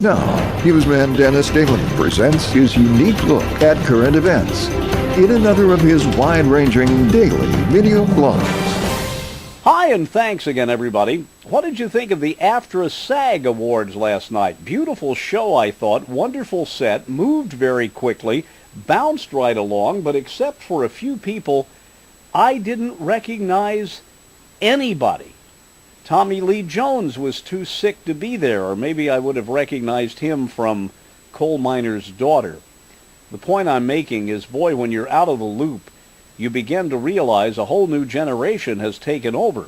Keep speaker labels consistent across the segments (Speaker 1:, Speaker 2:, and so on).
Speaker 1: Now, newsman Dennis Daly presents his unique look at current events in another of his wide-ranging daily video blogs.
Speaker 2: Hi, and thanks again, everybody. What did you think of the AFTRA SAG Awards last night? Beautiful show, I thought. Wonderful set. Moved very quickly. Bounced right along, but except for a few people, I didn't recognize anybody. Tommy Lee Jones was too sick to be there, or maybe I would have recognized him from Coal Miner's Daughter. The point I'm making is, boy, when you're out of the loop, you begin to realize a whole new generation has taken over.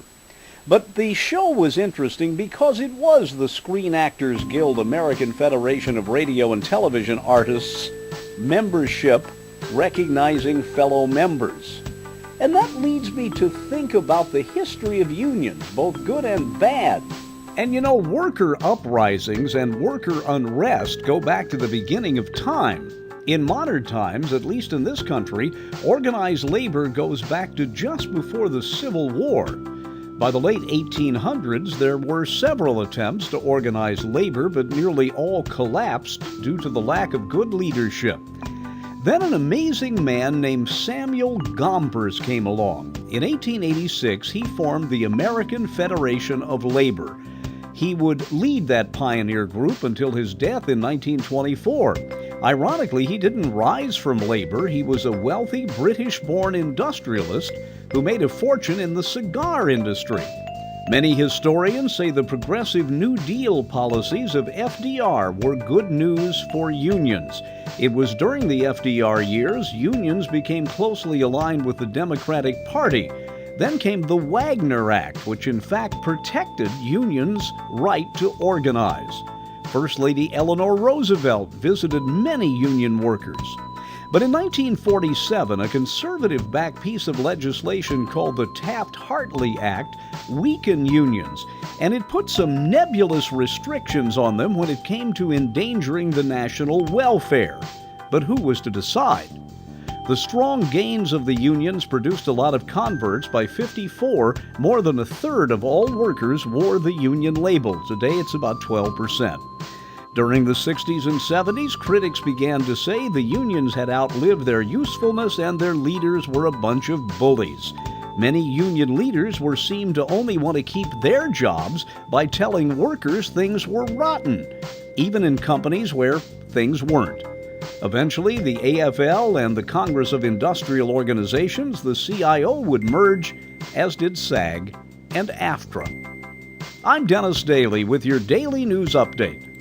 Speaker 2: But the show was interesting because it was the Screen Actors Guild American Federation of Radio and Television Artists membership recognizing fellow members. And that leads me to think about the history of unions, both good and bad. And you know, worker uprisings and worker unrest go back to the beginning of time. In modern times, at least in this country, organized labor goes back to just before the Civil War. By the late 1800s, there were several attempts to organize labor, but nearly all collapsed due to the lack of good leadership. Then an amazing man named Samuel Gompers came along. In 1886, he formed the American Federation of Labor. He would lead that pioneer group until his death in 1924. Ironically, he didn't rise from labor. He was a wealthy British-born industrialist who made a fortune in the cigar industry. Many historians say the progressive New Deal policies of FDR were good news for unions. It was during the FDR years unions became closely aligned with the Democratic Party. Then came the Wagner Act, which in fact protected unions' right to organize. First Lady Eleanor Roosevelt visited many union workers. But in 1947, a conservative-backed piece of legislation called the TAFT-HARTLEY Act weakened unions, and it put some nebulous restrictions on them when it came to endangering the national welfare. But who was to decide? The strong gains of the unions produced a lot of converts. By 54, more than a third of all workers wore the union label. Today, it's about 12%. During the 60s and 70s, critics began to say the unions had outlived their usefulness and their leaders were a bunch of bullies. Many union leaders were seen to only want to keep their jobs by telling workers things were rotten, even in companies where things weren't. Eventually, the AFL and the Congress of Industrial Organizations, the CIO, would merge, as did SAG and AFTRA. I'm Dennis Daly with your Daily News Update.